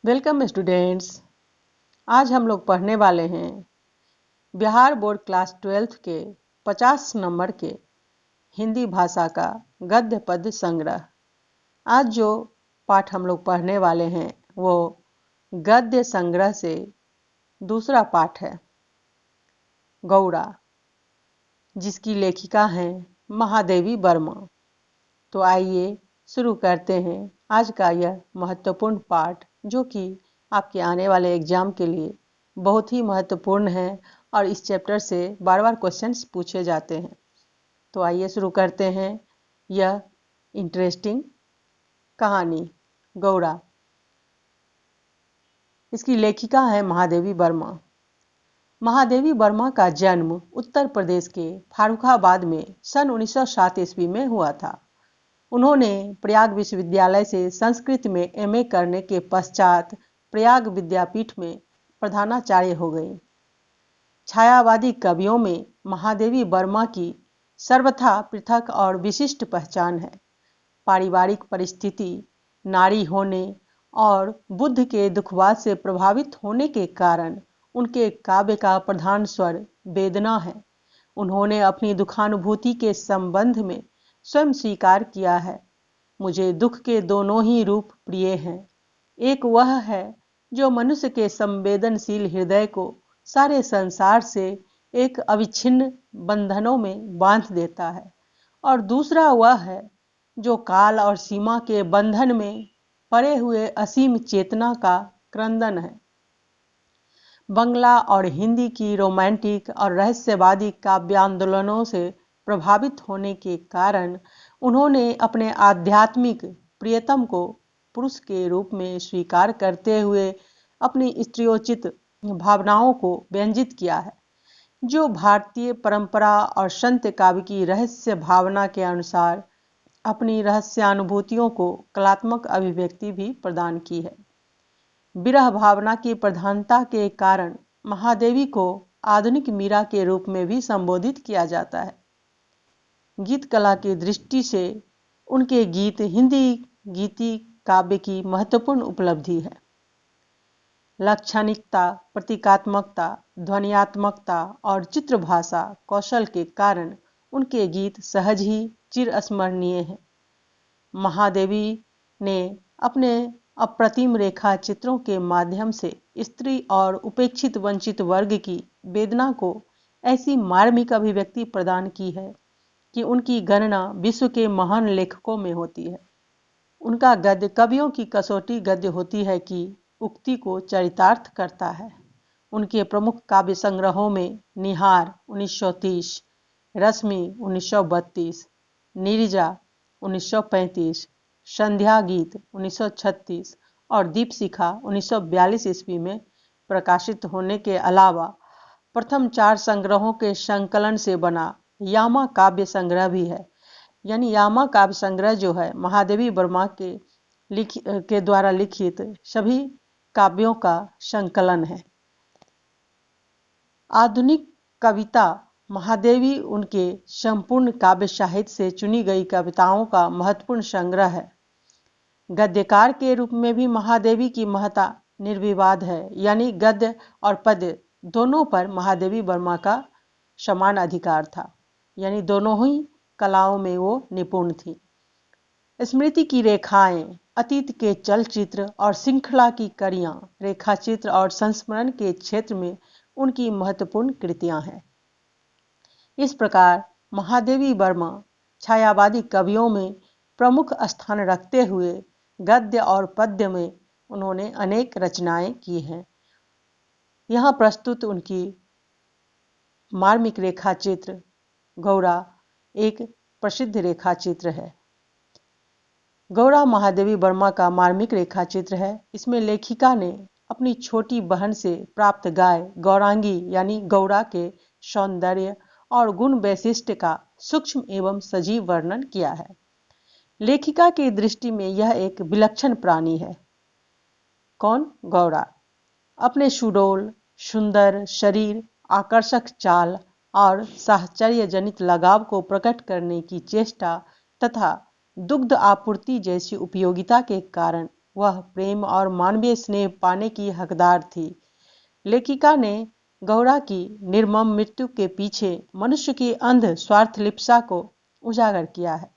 Welcome students. आज हम लोग पढ़ने वाले हैं बिहार बोर्ड क्लास 12 के 50 नंबर के हिंदी भाषा का गद्य पद्य संग्रह। आज जो पाठ हम लोग पढ़ने वाले हैं वो गद्य संग्रह से दूसरा पाठ है, गौड़ा, जिसकी लेखिका हैं महादेवी वर्मा। तो आइए शुरू करते हैं आज का यह महत्वपूर्ण पाठ, जो कि आपके आने वाले एग्जाम के लिए बहुत ही महत्वपूर्ण है और इस चैप्टर से बार बार क्वेश्चंस पूछे जाते हैं। तो आइए शुरू करते हैं यह इंटरेस्टिंग कहानी, गौड़ा। इसकी लेखिका है महादेवी वर्मा। महादेवी वर्मा का जन्म उत्तर प्रदेश के फारुखाबाद में सन 1907 ईस्वी में हुआ था। उन्होंने प्रयाग विश्वविद्यालय से संस्कृत में एमए करने के पश्चात प्रयाग विद्यापीठ में प्रधानाचार्य हो गई। छायावादी कवियों में महादेवी वर्मा की सर्वथा पृथक और विशिष्ट पहचान है। पारिवारिक परिस्थिति, नारी होने और बुद्ध के दुखवाद से प्रभावित होने के कारण उनके काव्य का प्रधान स्वर वेदना है। उन्होंने अपनी दुखानुभूति के संबंध में स्वयं स्वीकार किया है, मुझे दुख के दोनों ही रूप प्रिय हैं। एक वह है जो मनुष्य के संवेदनशील हृदय को सारे संसार से एक अविच्छिन्न बंधनों में बांध देता है, और दूसरा वह है जो काल और सीमा के बंधन में पड़े हुए असीम चेतना का क्रंदन है। बंगला और हिंदी की रोमांटिक और रहस्यवादी काव्यांदोलनों से प्रभावित होने के कारण उन्होंने अपने आध्यात्मिक प्रियतम को पुरुष के रूप में स्वीकार करते हुए अपनी स्त्रियोचित भावनाओं को व्यंजित किया है, जो भारतीय परंपरा और संत काव्य की रहस्य भावना के अनुसार अपनी रहस्यानुभूतियों को कलात्मक अभिव्यक्ति भी प्रदान की है। विरह भावना की प्रधानता के कारण महादेवी को आधुनिक मीरा के रूप में भी संबोधित किया जाता है। गीत कला की दृष्टि से उनके गीत हिंदी गीति काव्य की महत्वपूर्ण उपलब्धि है। लाक्षणिकता, प्रतीकात्मकता, ध्वनियात्मकता और चित्रभाषा कौशल के कारण उनके गीत सहज ही चिरस्मरणीय हैं। महादेवी ने अपने अप्रतिम रेखा चित्रों के माध्यम से स्त्री और उपेक्षित वंचित वर्ग की वेदना को ऐसी मार्मिक अभिव्यक्ति प्रदान की है कि उनकी गणना विश्व के महान लेखकों में होती है। उनका गद्य कवियों की कसौटी गद्य होती है कि उक्ति को चरितार्थ करता है। उनके प्रमुख काव्य संग्रहों में निहार 1930, रश्मि 1932, नीरजा 1935, संध्या गीत 1936 और दीपशिखा 1942 ईस्वी में प्रकाशित होने के अलावा प्रथम 4 संग्रहों के संकलन से बना यामा काव्य संग्रह भी है। यानी यामा काव्य संग्रह जो है महादेवी वर्मा के द्वारा लिखित सभी काव्यों का संकलन है। आधुनिक कविता महादेवी उनके संपूर्ण काव्य साहित्य से चुनी गई कविताओं का महत्वपूर्ण संग्रह है। गद्यकार के रूप में भी महादेवी की महत्ता निर्विवाद है, यानी गद्य और पद्य दोनों पर महादेवी वर्मा का समान अधिकार था, यानी दोनों ही कलाओं में वो निपुण थी। स्मृति की रेखाएं, अतीत के चलचित्र और श्रृंखला की कड़ियां, रेखाचित्र और संस्मरण के क्षेत्र में उनकी महत्वपूर्ण कृतियां हैं। इस प्रकार महादेवी वर्मा छायावादी कवियों में प्रमुख स्थान रखते हुए गद्य और पद्य में उन्होंने अनेक रचनाएं की हैं। यहाँ प्रस्तुत उनकी मार्मिक रेखाचित्र गौड़ा एक प्रसिद्ध रेखाचित्र है। गौड़ा महादेवी वर्मा का मार्मिक रेखाचित्र है। इसमें लेखिका ने अपनी छोटी बहन से प्राप्त गाय गौरांगी यानी गौड़ा के सौंदर्य और गुण वैशिष्ट्य का सूक्ष्म एवं सजीव वर्णन किया है। लेखिका की दृष्टि में यह एक विलक्षण प्राणी है। कौन? गौड़ा। अपने सुडौल सुंदर शरीर, आकर्षक चाल और साहचर्य जनित लगाव को प्रकट करने की चेष्टा तथा दुग्ध आपूर्ति जैसी उपयोगिता के कारण वह प्रेम और मानवीय स्नेह पाने की हकदार थी। लेखिका ने गौड़ा की निर्मम मृत्यु के पीछे मनुष्य की अंध स्वार्थ लिप्सा को उजागर किया है।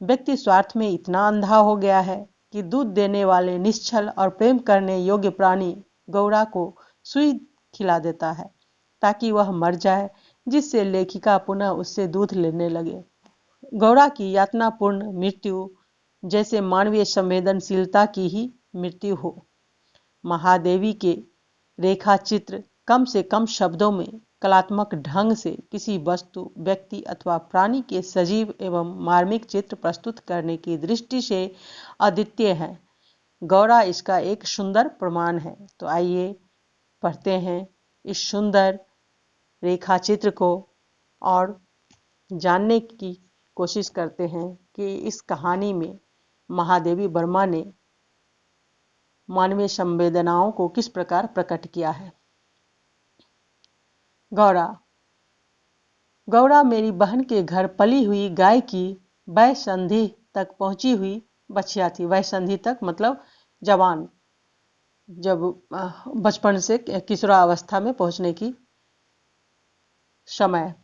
व्यक्ति स्वार्थ में इतना अंधा हो गया है कि दूध देने वाले निश्चल और प्रेम करने योग्य प्राणी गौड़ा को सुई खिला देता है ताकि वह मर जाए, जिससे लेखिका पुनः उससे दूध लेने लगे। गौड़ा की यातनापूर्ण मृत्यु जैसे मानवीय संवेदनशीलता की ही मृत्यु हो। महादेवी के रेखा चित्र कम से कम शब्दों में कलात्मक ढंग से किसी वस्तु, व्यक्ति अथवा प्राणी के सजीव एवं मार्मिक चित्र प्रस्तुत करने की दृष्टि से अद्वितीय है। गौड़ा इसका एक सुंदर प्रमाण है। तो आइए पढ़ते हैं इस सुंदर रेखा चित्र को और जानने की कोशिश करते हैं कि इस कहानी में महादेवी वर्मा ने मानवीय संवेदनाओं को किस प्रकार प्रकट किया है। गौड़ा। गौड़ा मेरी बहन के घर पली हुई गाय की वयसंधि तक पहुंची हुई बछिया थी। वयसंधि तक मतलब जवान, जब बचपन से किशोरावस्था में पहुंचने की समय।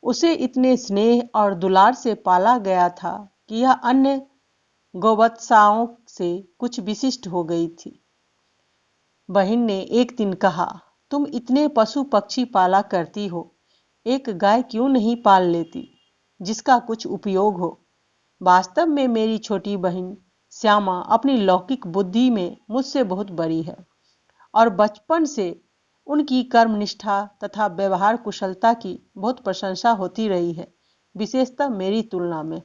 उसे इतने स्नेह और दुलार से पाला गया था कि यह अन्य गौवत्साओं से कुछ विशिष्ट हो गई थी। बहन ने एक दिन कहा, तुम इतने पशु पक्षी पाला करती हो, एक गाय क्यों नहीं पाल लेती जिसका कुछ उपयोग हो। वास्तव में मेरी छोटी बहन श्यामा अपनी लौकिक बुद्धि में मुझसे बहुत बड़ी है और बचपन से उनकी कर्मनिष्ठा तथा व्यवहार कुशलता की बहुत प्रशंसा होती रही है, विशेषतः मेरी तुलना में।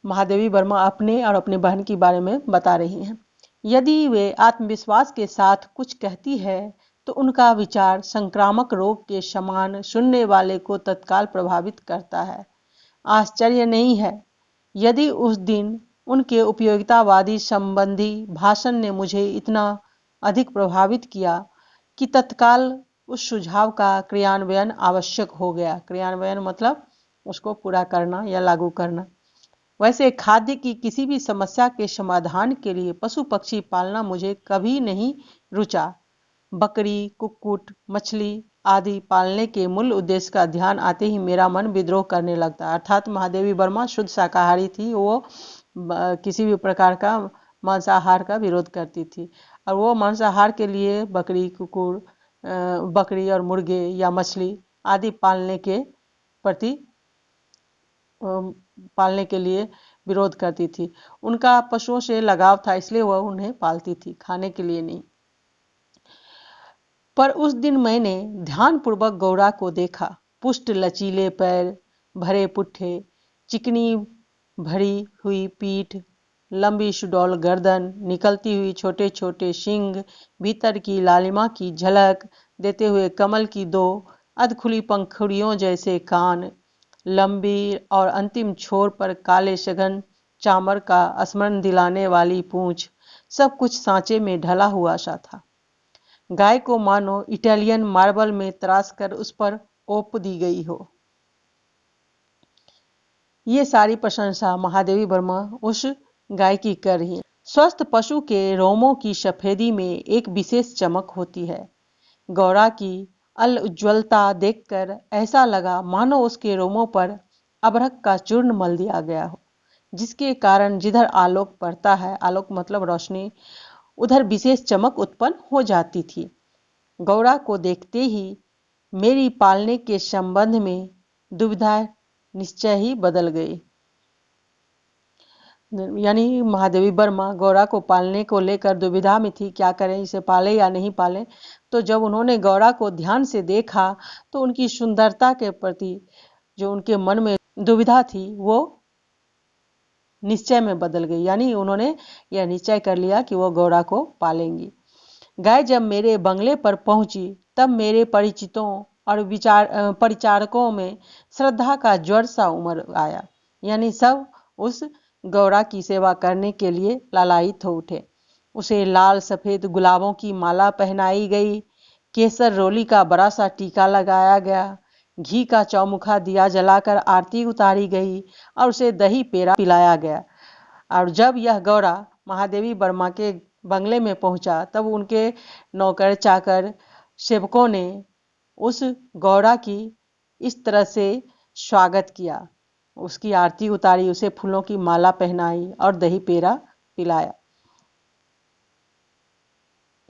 महादेवी वर्मा अपने और अपने बहन के बारे में बता रही हैं। यदि वे आत्मविश्वास के साथ कुछ कहती है तो उनका विचार संक्रामक रोग के समान सुनने वाले को तत्काल प्रभावित करता है। आश्चर्य नहीं है यदि उस दिन उनके उपयोगितावादी संबंधी भाषण ने मुझे इतना अधिक प्रभावित किया कि तत्काल उस सुझाव का क्रियान्वयन आवश्यक हो गया। क्रियान्वयन मतलब उसको पूरा करना या लागू करना। वैसे खाद्य की किसी भी समस्या के समाधान के लिए पशु पक्षी पालना मुझे कभी नहीं रुचा। बकरी, कुक्कुट, मछली आदि पालने के मूल उद्देश्य का ध्यान आते ही मेरा मन विद्रोह करने लगता। अर्थात महादेवी वर्मा शुद्ध शाकाहारी थी। वो किसी भी प्रकार का मांसाहार का विरोध करती थी और वो मांसाहार के लिए बकरी, कुकुर, बकरी और मुर्गे या मछली आदि पालने के लिए विरोध करती थी। उनका पशुओं से लगाव था, इसलिए वह उन्हें पालती थी, खाने के लिए नहीं। पर उस दिन मैंने ध्यानपूर्वक गौड़ा को देखा। पुष्ट लचीले पैर, भरे पुट्ठे, चिकनी भरी हुई पीठ, लंबी सुडौल गर्दन, निकलती हुई छोटे छोटे सींग, भीतर की लालिमा की झलक देते हुए कमल की दो अधखुली पंखुड़ियों जैसे कान, लंबी और अंतिम छोर पर काले सघन चामर का स्मरण दिलाने वाली पूंछ, सब कुछ सांचे में ढला हुआ सा था। गाय को मानो इटालियन मार्बल में तराश कर उस पर ओप दी गई हो। ये सारी प्रशंसा महादेवी वर्मा उस गाय की कर रही है। स्वस्थ पशु के रोमों की सफेदी में एक विशेष चमक होती है। गौड़ा की अल उज्ज्वलता देखकर ऐसा लगा मानो उसके रोमों पर अभ्रक का चूर्ण मल दिया गया हो, जिसके कारण जिधर आलोक पड़ता है, आलोक मतलब रोशनी, उधर विशेष चमक उत्पन्न हो जाती थी। गौड़ा को देखते ही मेरी पालने के संबंध में दुविधा निश्चय ही बदल गई। यानी महादेवी वर्मा गौड़ा को पालने को लेकर दुविधा में थी, क्या करें, इसे पाले या नहीं पाले। तो जब उन्होंने गौड़ा को ध्यान से देखा तो उनकी सुंदरता के प्रति जो उनके मन में दुविधा थी वो निश्चय में बदल गई। यानी उन्होंने यह निश्चय कर लिया कि वो गौड़ा को पालेंगी। गाय जब मेरे बंगले पर पहुंची तब मेरे परिचितों और परिचारकों में श्रद्धा का ज्वर सा उमड़ आया। यानी सब उस गौड़ा की सेवा करने के लिए लालायित हो उठे। उसे लाल सफेद गुलाबों की माला पहनाई गई, केसर रोली का बड़ा सा टीका लगाया गया, घी का चौमुखा दिया जलाकर आरती उतारी गई और उसे दही पेड़ा पिलाया गया। और जब यह गौरा महादेवी वर्मा के बंगले में पहुंचा तब उनके नौकर चाकर सेवकों ने उस गौरा की इस तरह से स्वागत किया, उसकी आरती उतारी, उसे फूलों की माला पहनाई और दही पेड़ा पिलाया।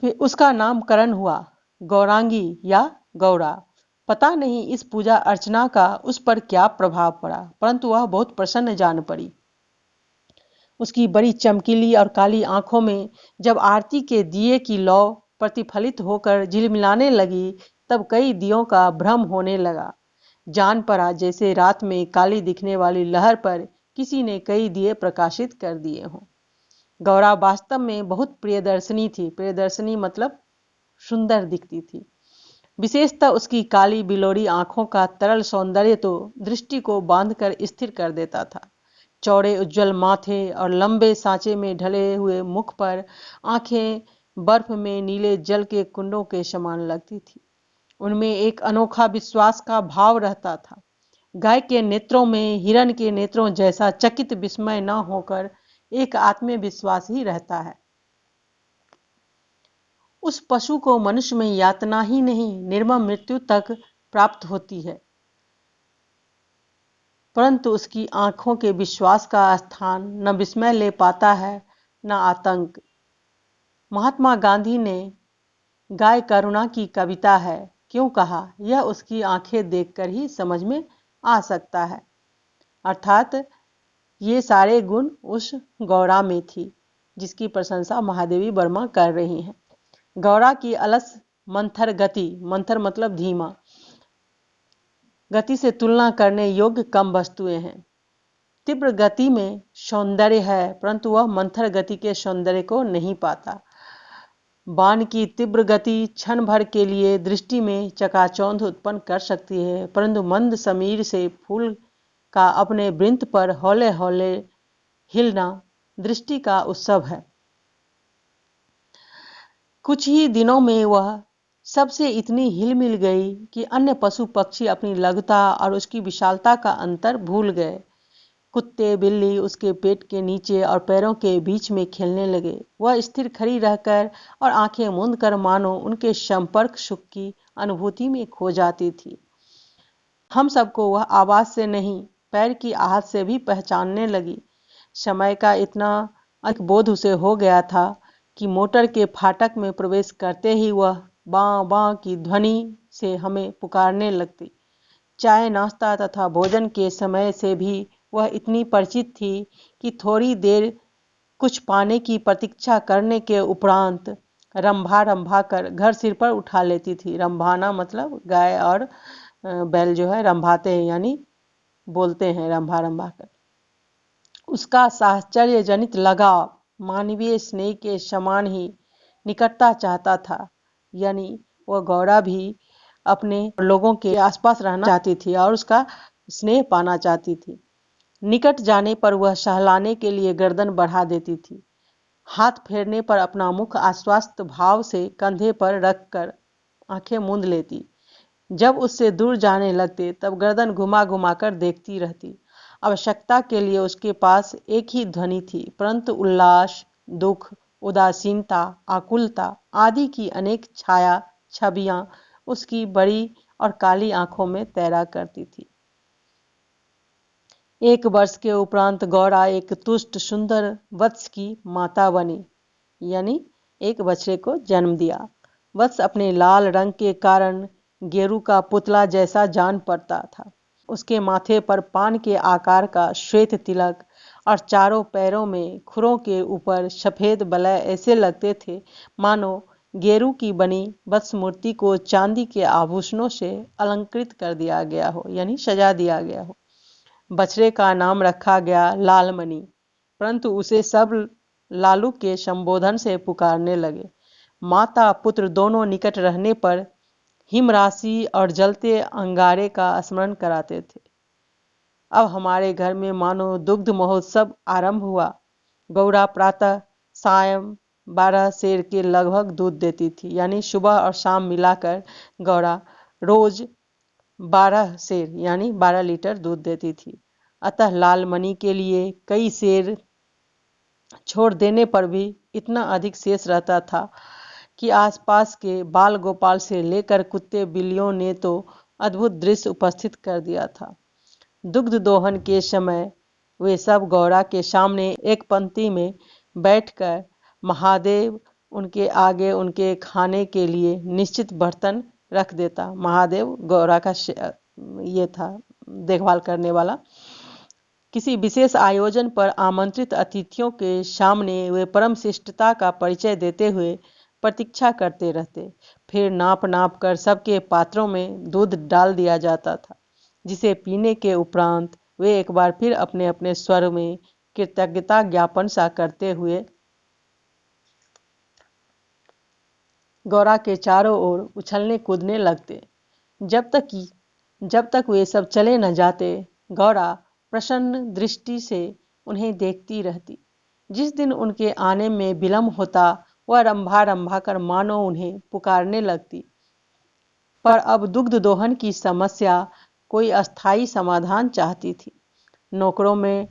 फिर उसका नामकरण हुआ गौरांगी या गौरा। पता नहीं इस पूजा अर्चना का उस पर क्या प्रभाव पड़ा, परंतु वह बहुत प्रसन्न जान पड़ी। उसकी बड़ी चमकीली और काली आंखों में जब आरती के दिए की लौ प्रतिफलित होकर झिलमिलाने लगी तब कई दियों का भ्रम होने लगा। जान पड़ा जैसे रात में काली दिखने वाली लहर पर किसी ने कई दिए प्रकाशित कर दिए हों। गौरा वास्तव में बहुत प्रियदर्शनी थी। प्रियदर्शनी मतलब सुंदर दिखती थी। विशेषतः उसकी काली बिलोरी आंखों का तरल सौंदर्य तो दृष्टि को बांधकर स्थिर कर देता था। चौड़े उज्जवल माथे और लंबे सांचे में ढले हुए मुख पर आंखें बर्फ में नीले जल के कुंडों के समान लगती थी। उनमें एक अनोखा विश्वास का भाव रहता था। गाय के नेत्रों में हिरण के नेत्रों जैसा चकित विस्मय न होकर एक आत्मविश्वास ही रहता है। उस पशु को मनुष्य में यातना ही नहीं निर्मम मृत्यु तक प्राप्त होती है, परंतु उसकी आंखों के विश्वास का स्थान न विस्मय ले पाता है न आतंक। महात्मा गांधी ने गाय करुणा की कविता है क्यों कहा, यह उसकी आंखें देखकर ही समझ में आ सकता है। अर्थात ये सारे गुण उस गौरा में थी जिसकी प्रशंसा महादेवी वर्मा कर रही हैं। गौरा की अलस मंथर गति, मंथर मतलब धीमा, गति से तुलना करने योग्य कम वस्तुएं हैं। तीव्र गति में सौंदर्य है परंतु वह मंथर गति के सौंदर्य को नहीं पाता। बाण की तीव्र गति क्षण भर के लिए दृष्टि में चकाचौंध उत्पन्न कर सकती है, परंतु मंद समीर से फूल का अपने वृंत पर हौले हौले हिलना दृष्टि का उत्सव है। कुछ ही दिनों में वह सबसे इतनी हिल मिल गई कि अन्य पशु पक्षी अपनी लघुता और उसकी विशालता का अंतर भूल गए। कुत्ते बिल्ली उसके पेट के नीचे और पैरों के बीच में खेलने लगे। वह स्थिर खड़ी रहकर और आंखें मूंद कर मानो उनके संपर्क सुख की अनुभूति में खो जाती थी। हम सबको वह आवाज से नहीं पैर की आहट से भी पहचानने लगी। समय का इतना अधिक बोध उसे हो गया था कि मोटर के फाटक में प्रवेश करते ही वह बाँ बाँ की ध्वनि से हमें पुकारने लगती। चाय नाश्ता तथा भोजन के समय से भी वह इतनी परिचित थी कि थोड़ी देर कुछ पाने की प्रतीक्षा करने के उपरांत रंभा रंभा कर घर सिर पर उठा लेती थी। रंभाना मतलब गाय और बैल जो है रंभाते हैं, यानी बोलते हैं रंभा रंभा कर। उसका साहचर्य जनित लगाव मानवीय स्नेह के समान ही निकटता चाहता था, यानी वह गौरा भी अपने लोगों के आसपास रहना चाहती थी और उसका स्नेह पाना चाहती थी। निकट जाने पर वह सहलाने के लिए गर्दन बढ़ा देती थी। हाथ फेरने पर अपना मुख आश्वस्त भाव से कंधे पर रखकर आंखें मूंद लेती। जब उससे दूर जाने लगते तब गर्दन घुमा घुमा कर देखती रहती। आवश्यकता के लिए उसके पास एक ही ध्वनि थी, परंतु उल्लास, दुख, उदासीनता, आकुलता आदि की अनेक छाया छवियां उसकी बड़ी और काली आंखों में तैरा करती थी। 1 वर्ष के उपरांत गौरा एक तुष्ट सुंदर वत्स की माता बनी, यानी एक बछड़े को जन्म दिया। वत्स अपने लाल रंग के कारण गेरू का पुतला जैसा जान पड़ता था। उसके माथे पर पान के आकार का श्वेत तिलक और चारों पैरों में खुरों के ऊपर सफेद बलय ऐसे लगते थे मानो गेरू की बनी वत्स मूर्ति को चांदी के आभूषणों से अलंकृत कर दिया गया हो, यानी सजा दिया गया हो। बछड़े का नाम रखा गया लालमणि, परंतु उसे सब लालू के संबोधन से पुकारने लगे। माता पुत्र दोनों निकट रहने पर हिमराशि और जलते अंगारे का स्मरण कराते थे। अब हमारे घर में मानो दुग्ध महोत्सव आरंभ हुआ। गौरा प्रातः सायं 12 सेर के लगभग दूध देती थी, यानी सुबह और शाम मिलाकर गौरा रोज 12 सेर यानी 12 लीटर दूध देती थी। अतः लाल मणि के लिए कई सेर छोड़ देने पर भी इतना अधिक शेष रहता था कि आसपास के बाल गोपाल से लेकर कुत्ते बिल्लियों ने तो अद्भुत दृश्य उपस्थित कर दिया था। दुग्ध दोहन के समय वे सब गौरा के सामने एक पंक्ति में बैठकर महादेव उनके आगे उनके खाने के लिए निश्चित बर्तन रख देता। महादेव गौरा का ये था देखभाल करने वाला। किसी विशेष आयोजन पर आमंत्रित अतिथियों के सामने वे परम शिष्टता का परिचय देते हुए प्रतीक्षा करते रहते। फिर नाप नाप कर सबके पात्रों में दूध डाल दिया जाता था, जिसे पीने के उपरांत वे एक बार फिर अपने अपने स्वर में कृतज्ञता ज्ञापन सा करते हुए गौरा के चारों ओर उछलने कूदने लगते। जब तक वे सब चले न जाते, गौरा प्रसन्न दृष्टि से उन्हें देखती रहती। जिस दिन उनके आने में विलम्ब होता, वह रंभा रंभा कर मानो उन्हें पुकारने लगती। पर अब दुग्ध दोहन की समस्या कोई अस्थायी समाधान चाहती थी। नौकरों में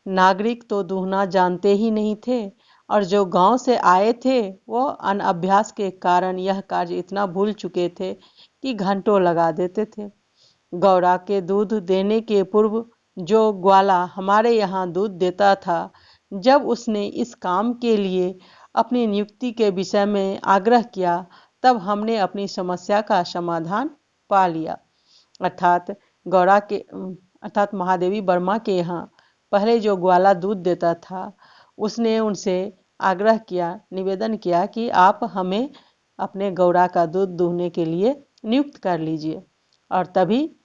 नागरिक तो दूहना जानते ही नहीं थे, और जो गांव से आए थे वो अनअभ्यास के कारण यह कार्य इतना भूल चुके थे कि घंटों लगा देते थे। गौरा के दूध देने के पूर्व जो ग्वाला हमारे यहाँ दूध देता था, जब उसने इस काम के लिए अपनी नियुक्ति के विषय में आग्रह किया, तब हमने अपनी समस्या का समाधान पा लिया। अर्थात महादेवी वर्मा के यहाँ पहले जो ग्वाला दूध देता था, उसने उनसे आग्रह किया, निवेदन किया कि आप हमें अपने गौरा का दूध दूहने के लिए नियुक्त कर लीजिए। और तभी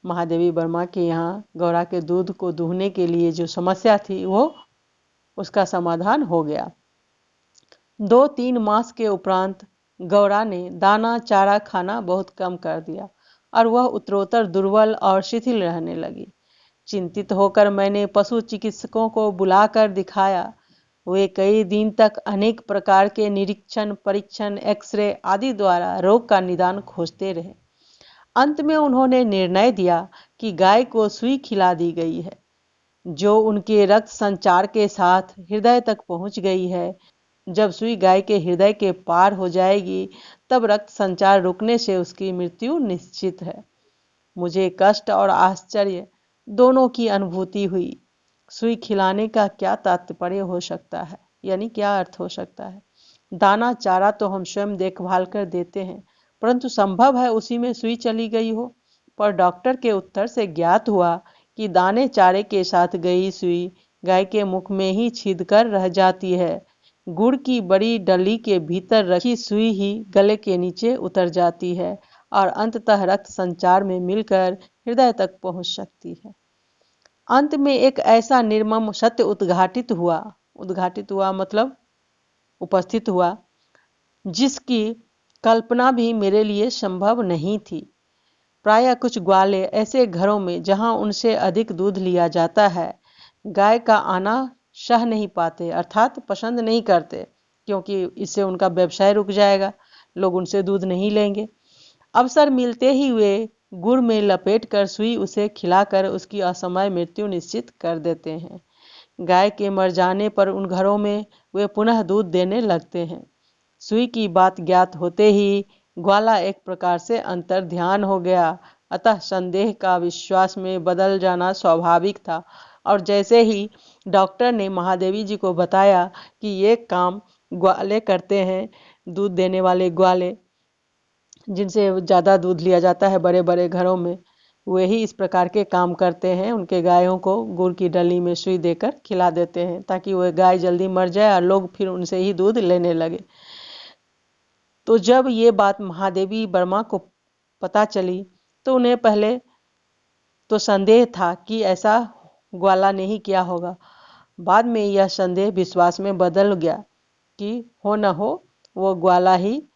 महादेवी वर्मा के यहाँ गौरा के दूध को दूहने के लिए जो समस्या थी, वो उसका समाधान हो गया। 2-3 मास के उपरांत गौरा ने दाना चारा खाना बहुत कम कर दिया और वह उत्तरोत्तर दुर्बल और शिथिल रहने लगी। चिंतित होकर मैंने पशु चिकित्सकों को बुलाकर दिखाया। वे कई दिन तक अनेक प्रकार के निरीक्षण, परीक्षण, एक्सरे आदि द्वारा रोग का निदान खोजते रहे। अंत में उन्होंने निर्णय दिया कि गाय को सुई खिला दी गई है, जो उनके रक्त संचार के साथ हृदय तक पहुंच गई है। जब सुई गाय के हृदय के पार हो जाएगी, तब रक्त संचार रुकने से उसकी मृत्यु निश्चित है। मुझे कष्ट और आश्चर्य दोनों की अनुभूति हुई। सुई खिलाने का क्या तात्पर्य हो सकता है, यानी क्या अर्थ हो सकता है? दाना चारा तो हम स्वयं देखभाल कर देते हैं, परंतु संभव है उसी में सुई चली गई हो। पर डॉक्टर के उत्तर से ज्ञात हुआ कि दाने चारे के साथ गई सुई गाय के मुख में ही छिदकर रह जाती है। गुड़ की बड़ी डली के भीतर रखी सुई ही गले के नीचे उतर जाती है और अंततः रक्त संचार में मिलकर हृदय तक पहुंच सकती है। अंत में एक ऐसा निर्मम सत्य उद्घाटित हुआ मतलब उपस्थित हुआ, जिसकी कल्पना भी मेरे लिए संभव नहीं थी। प्रायः कुछ ग्वाले ऐसे घरों में जहां उनसे अधिक दूध लिया जाता है, गाय का आना सह नहीं पाते, अर्थात पसंद नहीं करते, क्योंकि इससे उनका व्यवसाय रुक जाएगा, लोग उनसे दूध नहीं लेंगे। अवसर मिलते ही वे गुड़ में लपेट कर सुई उसे खिलाकर उसकी असमय मृत्यु निश्चित कर देते हैं। गाय के मर जाने पर उन घरों में वे पुनः दूध देने लगते हैं। सुई की बात ज्ञात होते ही ग्वाला एक प्रकार से अंतर्ध्यान हो गया, अतः संदेह का विश्वास में बदल जाना स्वाभाविक था। और जैसे ही डॉक्टर ने महादेवी जी को बताया कि ये काम ग्वाले करते हैं, दूध देने वाले ग्वाले जिनसे ज़्यादा दूध लिया जाता है बड़े बड़े घरों में, वे ही इस प्रकार के काम करते हैं। उनके गायों को गुड़ की डली में सुई देकर खिला देते हैं ताकि वह गाय जल्दी मर जाए और लोग फिर उनसे ही दूध लेने लगे। तो जब ये बात महादेवी वर्मा को पता चली, तो उन्हें पहले तो संदेह था कि ऐसा ग्वाला ने ही किया होगा। बाद में यह संदेह विश्वास में बदल गया कि हो न हो वो ग्वाला ही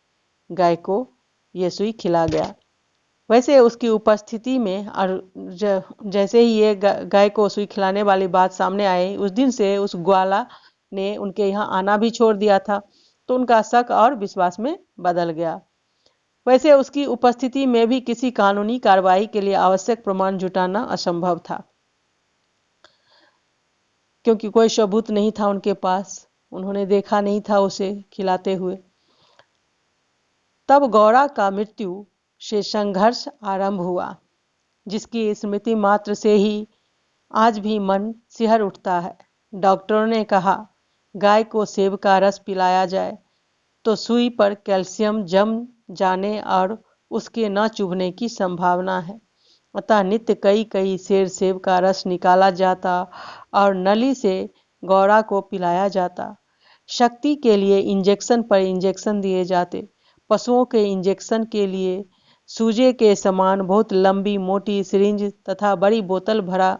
गाय को ये सुई खिला गया। वैसे उसकी उपस्थिति में और जैसे ही ये गाय को सुई खिलाने वाली बात सामने आई, उस दिन से उस ग्वाला ने उनके यहाँ आना भी छोड़ दिया था। तो उनका शक और विश्वास में बदल गया। वैसे उसकी उपस्थिति में भी किसी कानूनी कार्रवाई के लिए आवश्यक प्रमाण जुटाना असंभव था, क्योंकि कोई सबूत नहीं था उनके पास। उन्होंने देखा नहीं था उसे खिलाते हुए। तब गौरा का मृत्यु से संघर्ष आरंभ हुआ, जिसकी स्मृति मात्र से ही आज भी मन सिहर उठता है। डॉक्टरों ने कहा, गाय को सेब का रस पिलाया जाए तो सुई पर कैल्शियम जम जाने और उसके न चुभने की संभावना है। अतः नित्य कई कई सेर सेब का रस निकाला जाता और नली से गौरा को पिलाया जाता। शक्ति के लिए इंजेक्शन पर इंजेक्शन दिए जाते। पशुओं के इंजेक्शन के लिए सूजे के समान बहुत लंबी मोटी सिरिंज तथा बड़ी बोतल भरा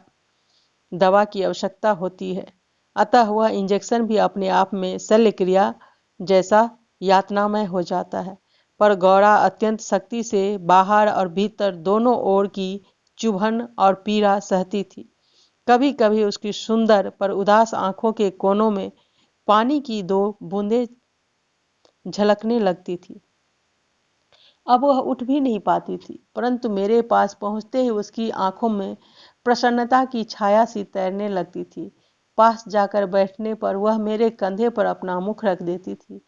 दवा की आवश्यकता होती है। अतः वह इंजेक्शन भी अपने आप में शल्य क्रिया जैसा यातनामय हो जाता है। पर गौरा अत्यंत शक्ति से बाहर और भीतर दोनों ओर की चुभन और पीड़ा सहती थी। कभी कभी उसकी सुंदर पर उदास आंखों के कोनों में पानी की दो बूंदें झलकने लगती थी। अब वह उठ भी नहीं पाती थी, परंतु मेरे पास पहुंचते ही उसकी आंखों में प्रसन्नता की छाया सी तैरने लगती थी। पास जाकर बैठने पर वह मेरे कंधे पर अपना मुख रख देती थी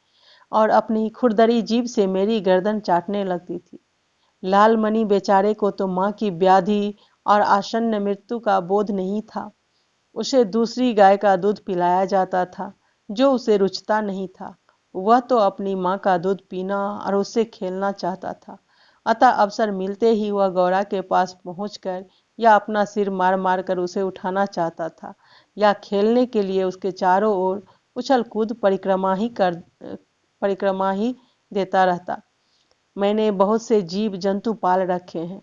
और अपनी खुरदरी जीभ से मेरी गर्दन चाटने लगती थी। लालमणि बेचारे को तो माँ की व्याधि और आसन्न मृत्यु का बोध नहीं था। उसे दूसरी गाय का दूध पिलाया जाता था, जो उसे रुचता नहीं था। वह तो अपनी माँ का दूध पीना और उससे खेलना चाहता था। अतः अवसर मिलते ही वह गौरा के पास पहुंचकर या अपना सिर मार मार कर उसे उठाना चाहता था, या खेलने के लिए उसके चारों ओर उछल कूद परिक्रमा ही देता रहता। मैंने बहुत से जीव जंतु पाल रखे हैं,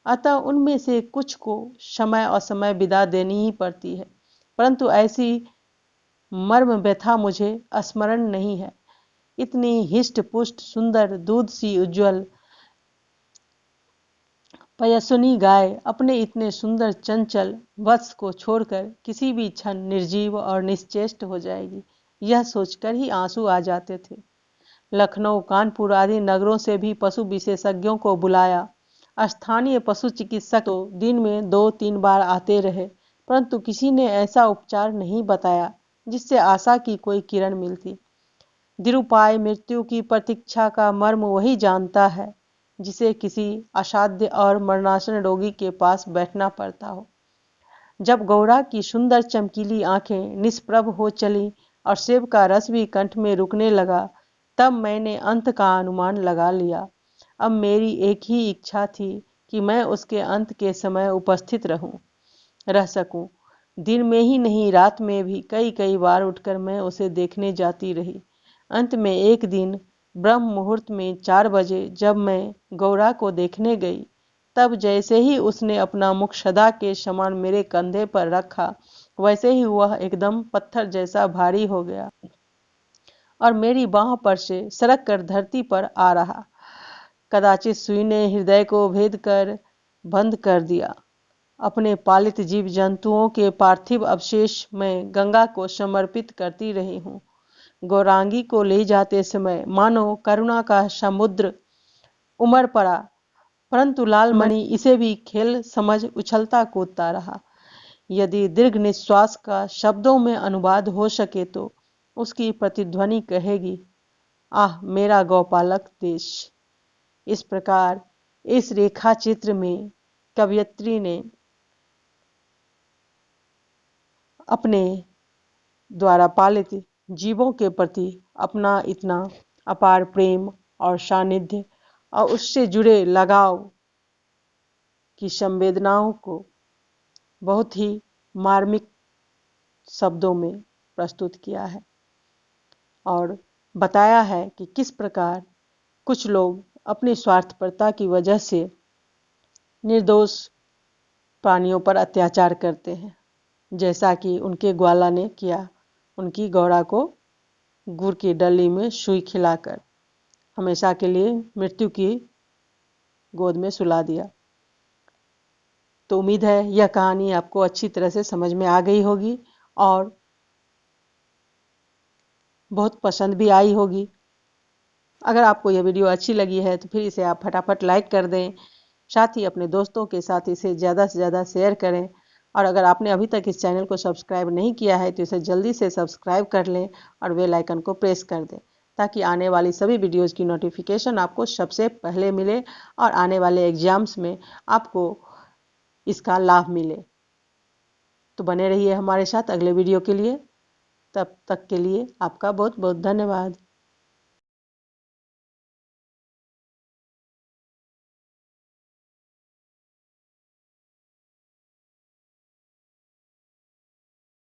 अतः उनमें से कुछ को समय असमय विदा देनी ही पड़ती है, परंतु ऐसी मर्म व्यथा मुझे स्मरण नहीं है। इतनी हिष्ट पुष्ट सुंदर दूध सी उज्ज्वल पयस्विनी गाय अपने इतने सुंदर चंचल वत्स को छोड़कर किसी भी क्षण निर्जीव और निश्चेष्ट हो जाएगी, यह सोचकर ही आंसू आ जाते थे। लखनऊ, कानपुर आदि नगरों से भी पशु विशेषज्ञों को बुलाया। स्थानीय पशु चिकित्सक तो दिन में 2-3 बार आते रहे, परंतु किसी ने ऐसा उपचार नहीं बताया जिससे आशा की कोई किरण मिलती। निरुपाय मृत्यु की प्रतीक्षा का मर्म वही जानता है जिसे किसी असाध्य और मरणासन रोगी के पास बैठना पड़ता हो। जब गौरा की सुंदर चमकीली आंखें निष्प्रभ हो चली और सेब का रस भी कंठ में रुकने लगा, तब मैंने अंत का अनुमान लगा लिया। अब मेरी एक ही इच्छा थी कि मैं उसके अंत के समय उपस्थित रह सकूं। दिन में ही नहीं, रात में भी कई कई बार उठकर मैं उसे देखने जाती रही। अंत में एक दिन ब्रह्म मुहूर्त में 4 बजे जब मैं गौरा को देखने गई, तब जैसे ही उसने अपना मुख सदा के समान मेरे कंधे पर रखा, वैसे ही वह एकदम पत्थर जैसा भारी हो गया और मेरी बांह पर से सरक कर धरती पर आ रहा। कदाचित सुई ने हृदय को भेद कर बंद कर दिया। अपने पालित जीव जंतुओं के पार्थिव अवशेष मैं गंगा को समर्पित करती रही हूँ। गौरांगी को ले जाते समय मानो करुणा का समुद्र उमड़ पड़ा, परंतु लालमणि इसे भी खेल समझ उछलता कूदता रहा। यदि दीर्घ निश्वास का शब्दों में अनुवाद हो सके तो उसकी प्रतिध्वनि कहेगी, आह मेरा गौपालक देश। इस प्रकार इस रेखा चित्र में कवयित्री ने अपने द्वारा पालित जीवों के प्रति अपना इतना अपार प्रेम और सानिध्य और उससे जुड़े लगाव की संवेदनाओं को बहुत ही मार्मिक शब्दों में प्रस्तुत किया है और बताया है कि किस प्रकार कुछ लोग अपनी स्वार्थपरता की वजह से निर्दोष प्राणियों पर अत्याचार करते हैं, जैसा कि उनके ग्वाला ने किया। उनकी गौरा को गुड़ की डली में सुई खिलाकर हमेशा के लिए मृत्यु की गोद में सुला दिया। तो उम्मीद है यह कहानी आपको अच्छी तरह से समझ में आ गई होगी और बहुत पसंद भी आई होगी। अगर आपको यह वीडियो अच्छी लगी है तो फिर इसे आप फटाफट लाइक कर दें, साथ ही अपने दोस्तों के साथ इसे ज़्यादा से ज़्यादा शेयर करें। और अगर आपने अभी तक इस चैनल को सब्सक्राइब नहीं किया है तो इसे जल्दी से सब्सक्राइब कर लें और बेल आइकन को प्रेस कर दें, ताकि आने वाली सभी वीडियोज़ की नोटिफिकेशन आपको सबसे पहले मिले और आने वाले एग्जाम्स में आपको इसका लाभ मिले। तो बने रहिए हमारे साथ अगले वीडियो के लिए। तब तक के लिए आपका बहुत बहुत धन्यवाद।